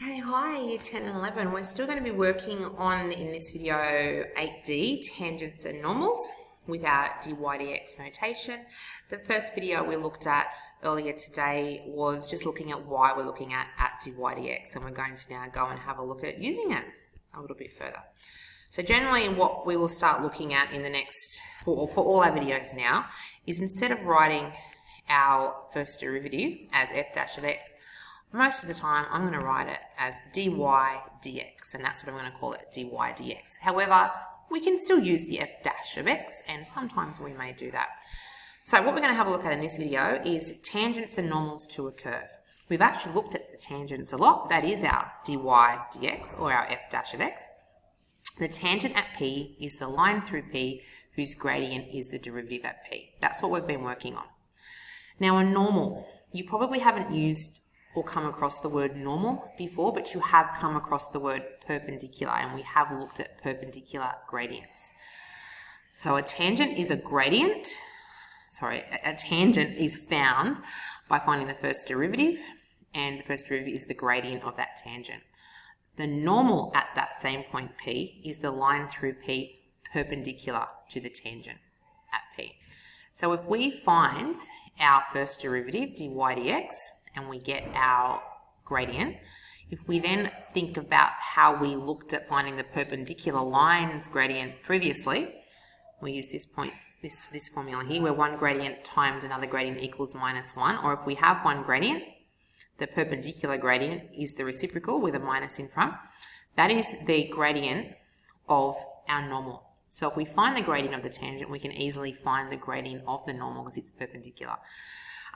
Okay, hi, Year 10 and 11. We're still going to be working on, in this video, 8D, tangents and normals, with our dy dx notation. The first video we looked at earlier today was just looking at why we're looking at dy dx, and we're going to now go and have a look at using it a little bit further. So generally what we will start looking at in the next, for all our videos now, is instead of writing our first derivative as f dash of x, most of the time I'm going to write it as dy dx, and that's what I'm going to call it, dy dx. However, we can still use the f dash of x, and sometimes we may do that. So what we're going to have a look at in this video is tangents and normals to a curve. We've actually looked at the tangents a lot. That is our dy dx, or our f dash of x. The tangent at P is the line through P whose gradient is the derivative at P. That's what we've been working on. Now a normal, you probably haven't used or come across the word normal before, but you have come across the word perpendicular, and we have looked at perpendicular gradients. So a tangent is a gradient, a tangent is found by finding the first derivative, and the first derivative is the gradient of that tangent. The normal at that same point P is the line through P perpendicular to the tangent at P. So if we find our first derivative, dy dx, and we get our gradient, if we then think about how we looked at finding the perpendicular line's gradient previously, we use this formula here, where one gradient times another gradient equals -1, or if we have one gradient, the perpendicular gradient is the reciprocal with a minus in front. That is the gradient of our normal. So if we find the gradient of the tangent, we can easily find the gradient of the normal because it's perpendicular.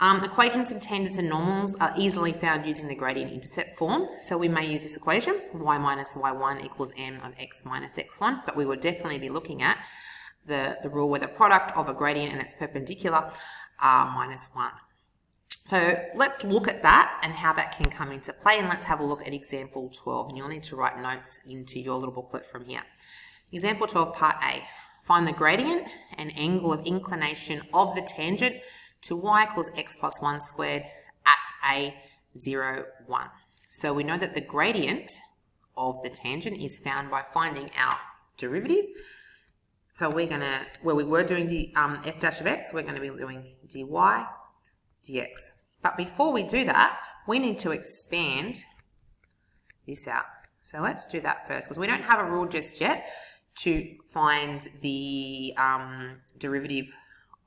Equations of tangents and normals are easily found using the gradient intercept form. So we may use this equation, y minus y1 equals m of x minus x1, but we will definitely be looking at the rule where the product of a gradient and its perpendicular are -1. So let's look at that and how that can come into play, and let's have a look at example 12, and you'll need to write notes into your little booklet from here. Example 12, part A. Find the gradient and angle of inclination of the tangent to y equals x plus 1 squared at A, 0, 1. So we know that the gradient of the tangent is found by finding our derivative. So we're going to, where we were doing the f dash of x, we're going to be doing dy dx. But before we do that, we need to expand this out. So let's do that first, because we don't have a rule just yet to find the derivative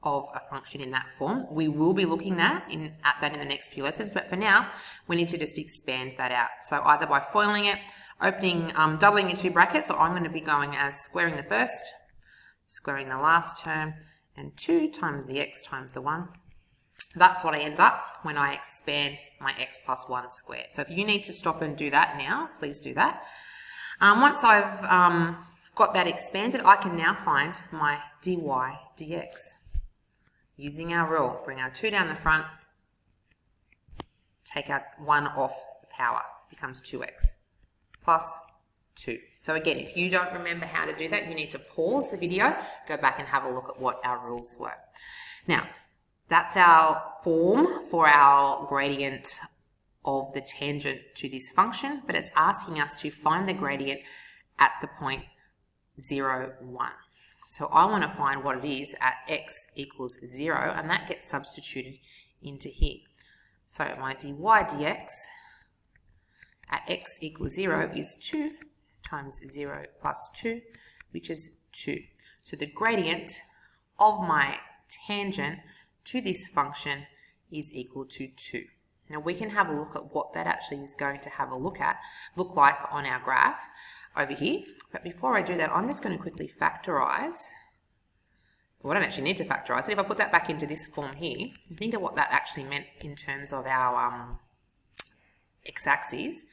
of a function in that form. We will be looking at that in the next few lessons, but for now, we need to just expand that out. So either by foiling it, opening, doubling into brackets, or I'm going to be going as squaring the first, squaring the last term, and 2 times the x times the 1. That's what I end up when I expand my x plus 1 squared. So if you need to stop and do that now, please do that. Once I've got that expanded, I can now find my dy dx. Using our rule, bring our 2 down the front, take our 1 off the power. It becomes 2x plus 2. So again, if you don't remember how to do that, you need to pause the video, go back and have a look at what our rules were. Now, that's our form for our gradient of the tangent to this function, but it's asking us to find the gradient at the point 0, 1. So I want to find what it is at x equals 0, and that gets substituted into here. So my dy dx at x equals 0 is 2 times 0 plus 2, which is 2. So the gradient of my tangent to this function is equal to 2. Now we can have a look at what that actually is going to look like on our graph over here. But before I do that, I'm just going to quickly factorize. Well, I don't actually need to factorize it. If I put that back into this form here, think of what that actually meant in terms of our x-axis.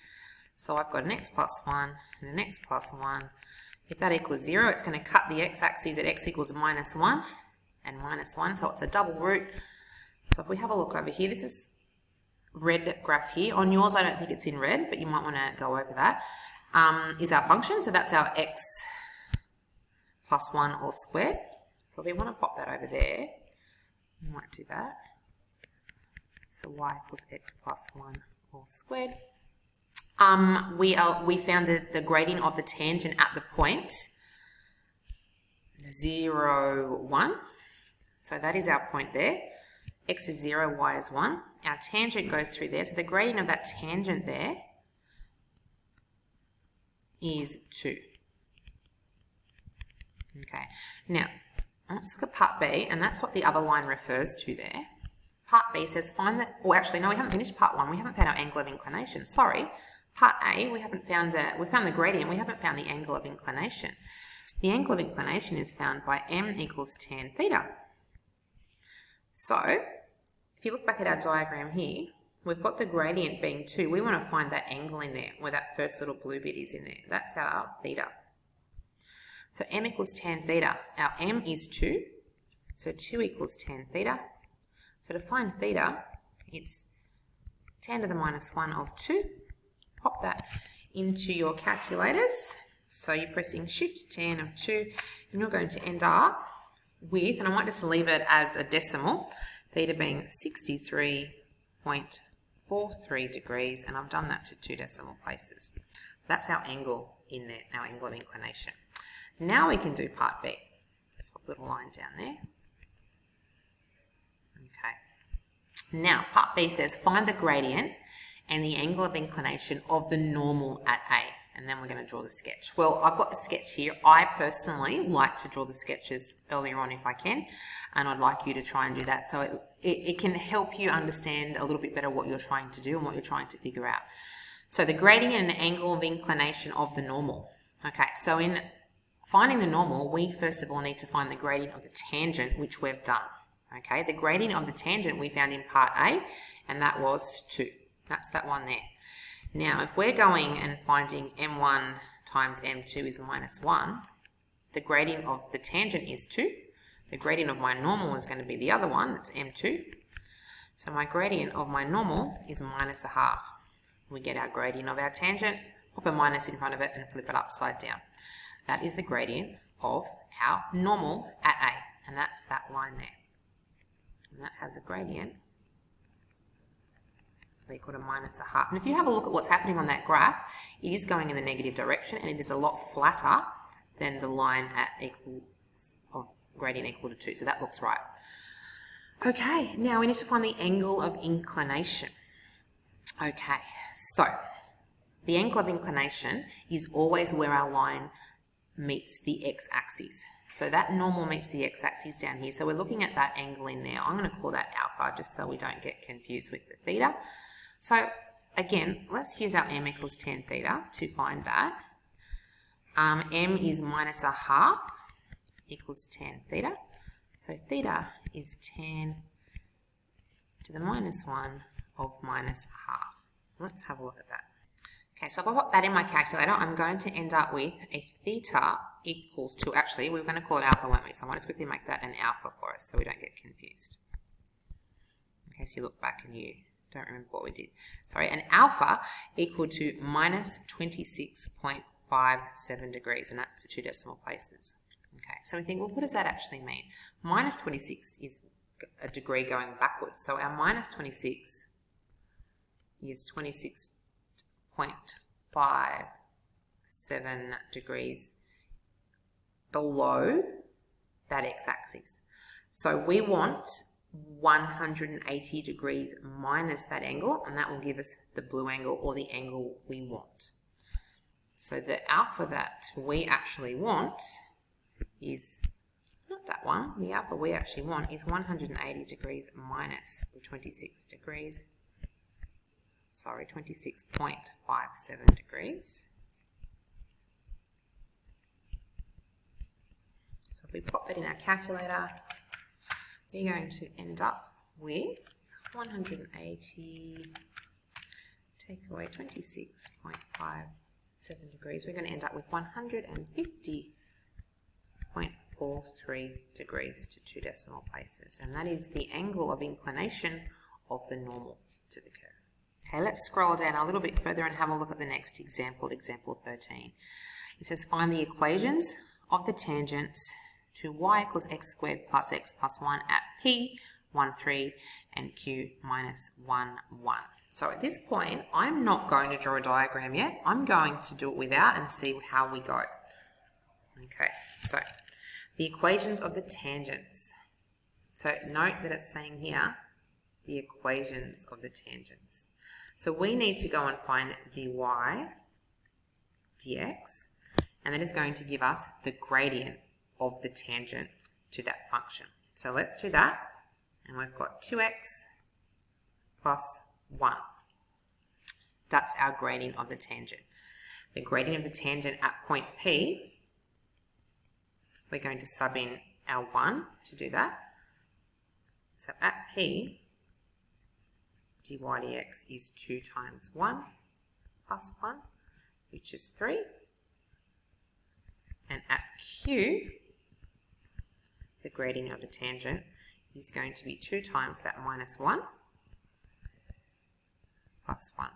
So I've got an x plus 1 and an x plus 1. If that equals 0, it's going to cut the x-axis at x equals -1 and -1, so it's a double root. So if we have a look over here, this is red graph here. On yours, I don't think it's in red, but you might want to go over that. Is our function, so that's our x plus 1 all squared. So if we want to pop that over there, we might do that. So y equals x plus 1 all squared. We found the gradient of the tangent at the point 0, 1. So that is our point there. X is 0, y is 1. Our tangent goes through there. So the gradient of that tangent there is 2. Okay. Now, let's look at part B, and that's what the other line refers to there. Part B says find the, or actually no, we haven't finished part 1. We haven't found our angle of inclination. Sorry. Part A, we found the gradient, we haven't found the angle of inclination. The angle of inclination is found by m equals tan theta. So, if you look back at our diagram here, we've got the gradient being 2. We want to find that angle in there, where that first little blue bit is in there. That's our theta. So m equals tan theta. Our m is 2, so 2 equals tan theta. So to find theta, it's 10 to the minus 1 of 2. Pop that into your calculators. So you're pressing Shift tan of 2, and you're going to end up with, and I might just leave it as a decimal, theta being 63.43 degrees, and I've done that to 2 decimal places. That's our angle in there, our angle of inclination. Now we can do part B. Let's put a little line down there. Okay. Now, part B says find the gradient and the angle of inclination of the normal at A. And then we're going to draw the sketch. Well, I've got the sketch here. I personally like to draw the sketches earlier on if I can, and I'd like you to try and do that. So it can help you understand a little bit better what you're trying to do and what you're trying to figure out. So the gradient and the angle of inclination of the normal. Okay, so in finding the normal, we first of all need to find the gradient of the tangent, which we've done. Okay, the gradient of the tangent we found in part A, and that was 2. That's that one there. Now, if we're going and finding m1 times m2 is minus 1, the gradient of the tangent is 2. The gradient of my normal is going to be the other one, that's m2. So my gradient of my normal is minus 1/2. We get our gradient of our tangent, pop a minus in front of it and flip it upside down. That is the gradient of our normal at A, and that's that line there. And that has a gradient equal to minus 1/2. And if you have a look at what's happening on that graph, it is going in the negative direction, and it is a lot flatter than the line at of gradient equal to 2. So that looks right. Okay, now we need to find the angle of inclination. Okay, so the angle of inclination is always where our line meets the x-axis. So that normal meets the x-axis down here. So we're looking at that angle in there. I'm going to call that alpha just so we don't get confused with the theta. So again, let's use our m equals tan theta to find that. M is minus 1/2 equals tan theta. So theta is tan to the minus 1 of minus 1/2. Let's have a look at that. Okay, so if I put that in my calculator, I'm going to end up with a theta equals to, actually, we're going to call it alpha, won't we? So I want to quickly make that an alpha for us so we don't get confused. In case you look back and you don't remember what we did. Sorry, an alpha equal to minus 26.57 degrees, and that's to 2 decimal places. Okay, so we think, well, what does that actually mean? Minus 26 is a degree going backwards. So our minus 26 is 26.57 degrees below that x-axis. So we want 180 degrees minus that angle, and that will give us the blue angle or the angle we want. So the alpha that we actually want is not that one. The alpha we actually want is 180 degrees minus the 26 degrees. Sorry, 26.57 degrees. So if we pop that in our calculator, we're going to end up with 180, take away 26.57 degrees. We're going to end up with 150.43 degrees to 2 decimal places. And that is the angle of inclination of the normal to the curve. Okay, let's scroll down a little bit further and have a look at the next example, example 13. It says find the equations of the tangents to y equals x squared plus x plus 1 at p, 1, 3, and q minus 1, 1. So at this point, I'm not going to draw a diagram yet. I'm going to do it without and see how we go. Okay, so the equations of the tangents. So note that it's saying here, the equations of the tangents. So we need to go and find dy dx, and that is going to give us the gradient of the tangent to that function. So let's do that, and we've got 2x plus 1. That's our gradient of the tangent. The gradient of the tangent at point P, we're going to sub in our 1 to do that. So at P, dy dx is 2 times 1 plus 1, which is 3. And at Q, the gradient of the tangent is going to be 2 times that minus 1 plus 1,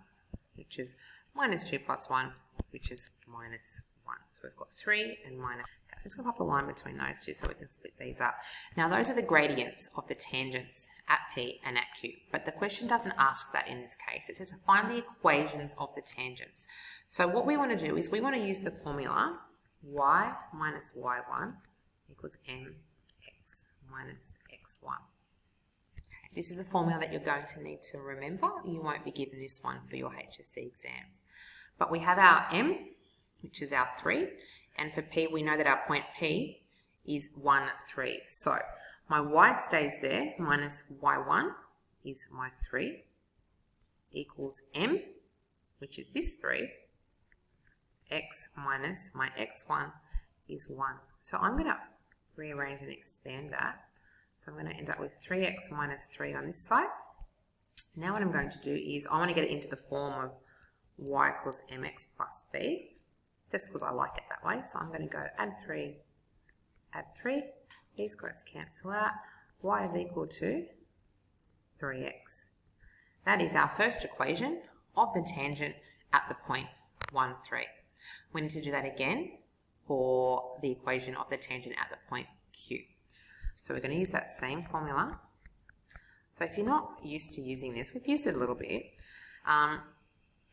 which is minus 2 plus 1, which is minus 1. So we've got 3 and minus. So just going to pop a line between those two so we can split these up. Now those are the gradients of the tangents at P and at Q. But the question doesn't ask that in this case. It says to find the equations of the tangents. So what we want to do is we want to use the formula y minus y1 equals mx minus x1. Okay, this is a formula that you're going to need to remember. You won't be given this one for your HSC exams. But we have our m, which is our 3. And for P, we know that our point P is 1, 3. So my y stays there, minus y1 is my 3, equals m, which is this 3, x minus my x1 is 1. So I'm going to rearrange and expand that. So I'm going to end up with 3x minus 3 on this side. Now what I'm going to do is I want to get it into the form of y equals mx plus b. Just because I like it that way. So I'm going to go add 3, these guys cancel out, y is equal to 3x. That is our first equation of the tangent at the point 1, 3. We need to do that again for the equation of the tangent at the point Q. So we're going to use that same formula. So if you're not used to using this, we've used it a little bit.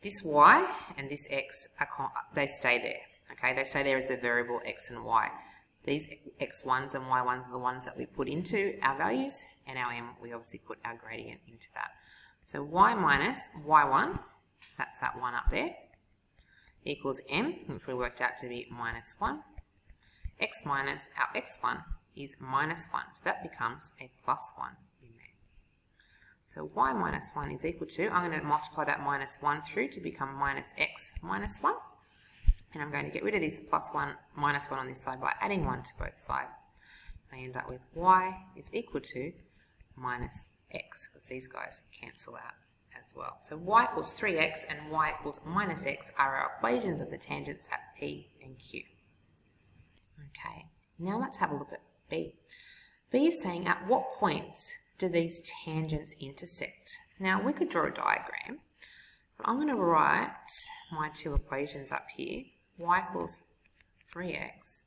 This y and this x, they stay there. Okay, they stay there as the variable x and y. These x1s and y1s are the ones that we put into our values, and our m, we obviously put our gradient into that. So y minus y1, that's that 1 up there, equals m, which we worked out to be minus 1. X minus our x1 is minus 1, so that becomes a plus 1 in there. So y minus 1 is equal to, I'm going to multiply that minus 1 through to become minus x minus 1. And I'm going to get rid of this plus 1, minus 1 on this side by adding 1 to both sides. I end up with y is equal to minus x, because these guys cancel out as well. So y equals 3x and y equals minus x are our equations of the tangents at P and Q. Okay, now let's have a look at B. B is saying at what points do these tangents intersect? Now we could draw a diagram, but I'm going to write my two equations up here. Y equals 3x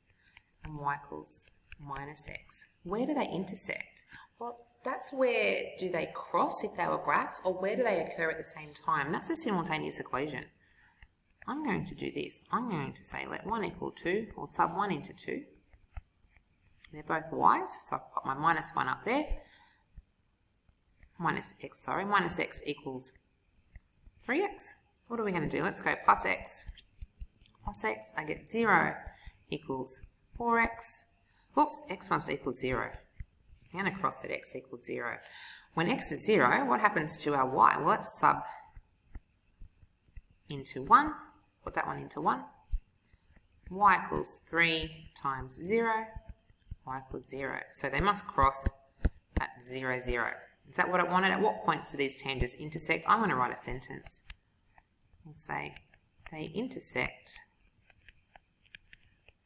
and y equals minus x. Where do they intersect? Well, that's where do they cross if they were graphs, or where do they occur at the same time? That's a simultaneous equation. I'm going to do this. I'm going to say let 1 equal 2, or sub 1 into 2. They're both y's, so I've got my minus 1 up there. Minus x equals 3x. What are we going to do? Let's go plus x. Plus x, I get 0 equals 4x. Whoops, x must equal 0. I'm going to cross at x equals 0. When x is 0, what happens to our y? Well, let's sub into 1. Put that one into 1. Y equals 3 times 0. Y equals 0. So they must cross at 0, 0. Is that what I wanted? At what points do these tangents intersect? I'm going to write a sentence. We'll say they intersect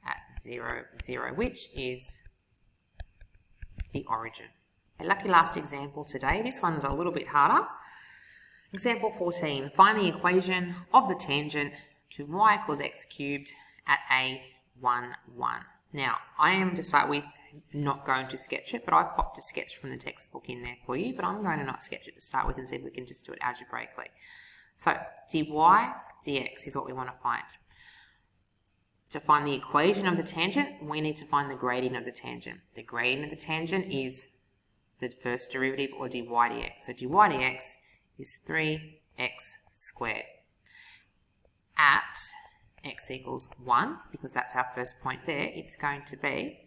at 0, 0, which is the origin. A lucky last example today. This one's a little bit harder. Example 14. Find the equation of the tangent to y equals x cubed at a 1, 1. Now, I am to start with not going to sketch it, but I popped a sketch from the textbook in there for you, but I'm going to not sketch it to start with and see if we can just do it algebraically. So dy dx is what we want to find. To find the equation of the tangent, we need to find the gradient of the tangent. The gradient of the tangent is the first derivative, or dy dx. So dy dx is 3x squared. At x equals 1, because that's our first point there, it's going to be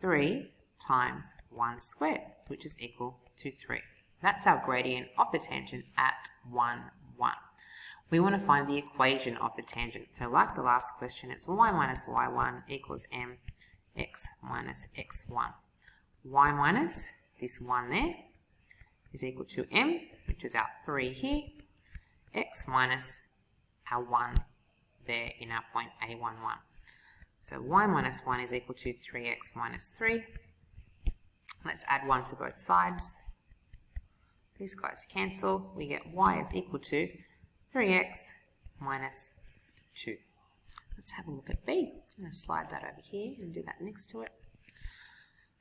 3 times 1 squared, which is equal to 3. That's our gradient of the tangent at 1, 1. We want to find the equation of the tangent. So like the last question, it's y minus y1 equals mx minus x1. Y minus this 1 there is equal to m, which is our 3 here, x minus our 1 there in our point A11. So y minus 1 is equal to 3x minus 3. Let's add 1 to both sides. These guys cancel. We get y is equal to 3x minus 2. Let's have a look at B. I'm going to slide that over here and do that next to it.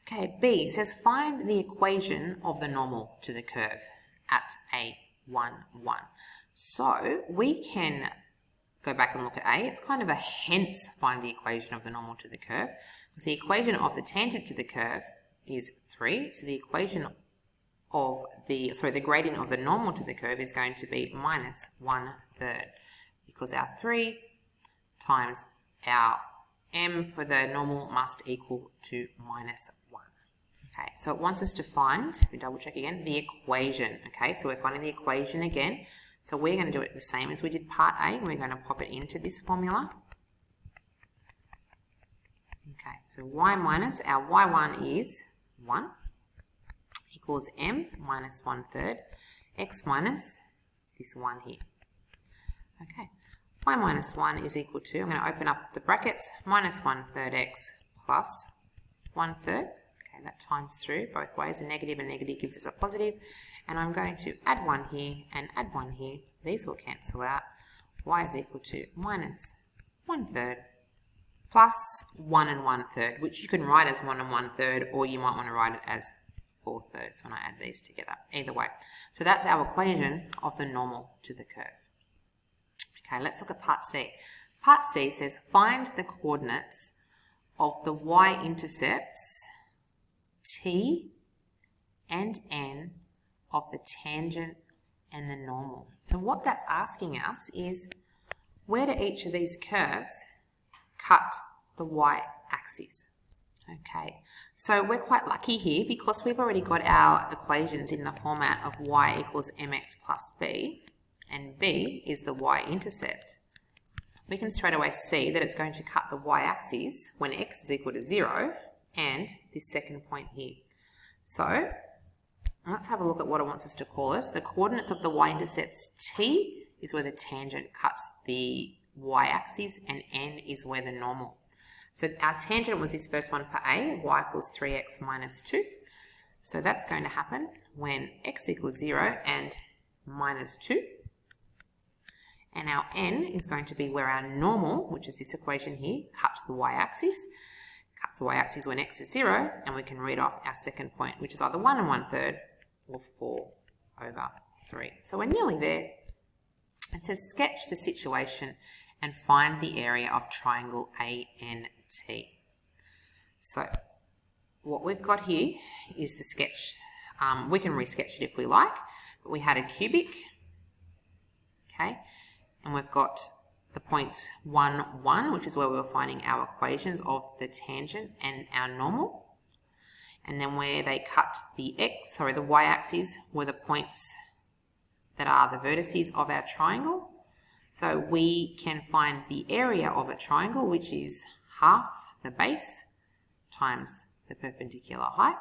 Okay, B says find the equation of the normal to the curve at A11. So we can go back and look at A. It's kind of a hence find the equation of the normal to the curve, because the equation of the tangent to the curve is 3. So the equation of the gradient of the normal to the curve is going to be minus 1/3, because our 3 times our m for the normal must equal to minus 1. Okay, so it wants us to find, we double check again, the equation. Okay, so we're finding the equation again. So we're going to do it the same as we did part A. We're going to pop it into this formula. Okay, so y minus, our y1 is 1, equals m minus 1/3, x minus this 1 here. Okay, y minus 1 is equal to, I'm going to open up the brackets, minus 1/3 x plus 1/3. Okay, that times through both ways. A negative and negative gives us a positive. And I'm going to add 1 here and add 1 here. These will cancel out. Y is equal to minus 1/3 plus 1 and 1/3, which you can write as 1 and 1/3, or you might want to write it as 4/3 when I add these together. Either way. So that's our equation of the normal to the curve. Okay, let's look at part C. Part C says find the coordinates of the y-intercepts t and n of the tangent and the normal. So what that's asking us is, where do each of these curves cut the y-axis? Okay, so we're quite lucky here because we've already got our equations in the format of y equals mx plus b, and b is the y-intercept. We can straight away see that it's going to cut the y-axis when x is equal to 0 and this second point here. So let's have a look at what it wants us to call us. The coordinates of the y-intercepts t is where the tangent cuts the y-axis, and n is where the normal. So our tangent was this first one for A, y equals 3x minus 2. So that's going to happen when x equals 0 and minus 2. And our n is going to be where our normal, which is this equation here, cuts the y-axis. Cuts the y-axis when x is 0, and we can read off our second point, which is either 1 and 1/3 or 4/3. So we're nearly there. It says sketch the situation and find the area of triangle ANT. So what we've got here is the sketch. We can re-sketch it if we like, but we had a cubic, okay, and we've got the point 1, 1, which is where we were finding our equations of the tangent and our normal. And then where they cut the the y-axis were the points that are the vertices of our triangle. So we can find the area of a triangle, which is half the base times the perpendicular height.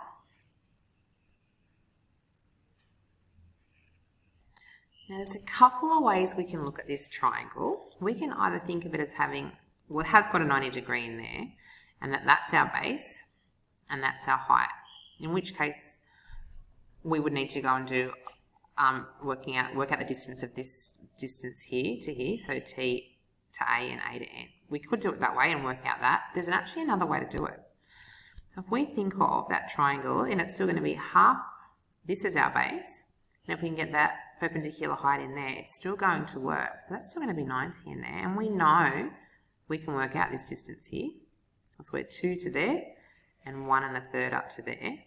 Now there's a couple of ways we can look at this triangle. We can either think of it as having, well, it has got a 90 degree in there, and that's our base, and that's our height. In which case, we would need to go and do work out the distance of this distance here to here, so t to a and a to n. We could do it that way and work out that. There's actually another way to do it. So if we think of that triangle, and it's still going to be half, this is our base, and if we can get that perpendicular height in there, it's still going to work. So that's still going to be 90 in there, and we know we can work out this distance here. So we're 2 to there, and 1 1/3 up to there.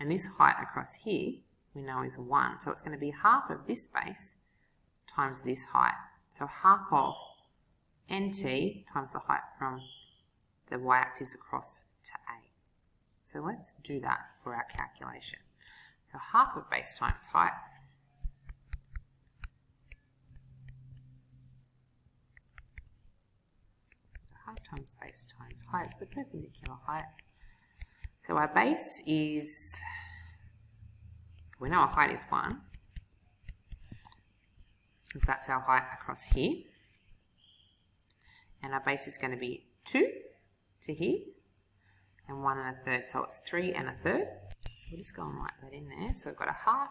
And this height across here, we know is 1. So it's going to be half of this base times this height. So half of NT times the height from the y-axis across to A. So let's do that for our calculation. So half of base times height. Height times base times height is the perpendicular height. So our base is, we know our height is 1, because that's our height across here. And our base is going to be 2 to here, and 1 1/3, so it's 3 1/3. So we'll just go and write that in there. So we've got a half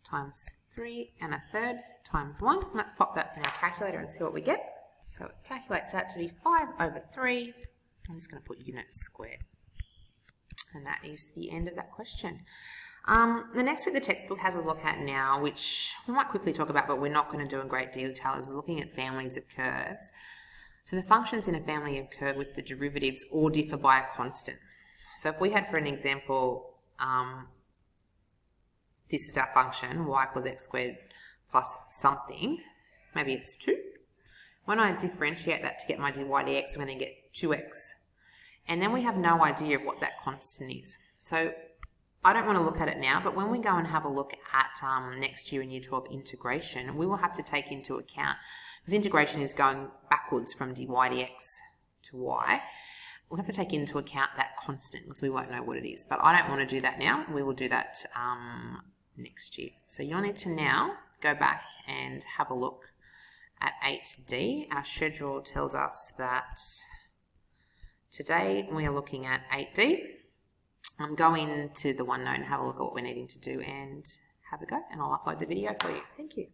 times 3 1/3 times 1. Let's pop that in our calculator and see what we get. So it calculates out to be 5/3. I'm just going to put units squared. And that is the end of that question. The next bit the textbook has a look at now, which we might quickly talk about, but we're not going to do in great detail, is looking at families of curves. So the functions in a family of curve with the derivatives all differ by a constant. So if we had, for an example, this is our function, y = x squared plus something, maybe it's 2. When I differentiate that to get my dy dx, I'm going to get 2x. And then we have no idea of what that constant is. So I don't want to look at it now, but when we go and have a look at next year in Year 12 integration, we will have to take into account, because integration is going backwards from dy dx to y, we'll have to take into account that constant because we won't know what it is. But I don't want to do that now. We will do that next year. So you'll need to now go back and have a look at 8D. Our schedule tells us that today we are looking at 8D. Go into the OneNote and have a look at what we're needing to do and have a go, and I'll upload the video for you. Thank you.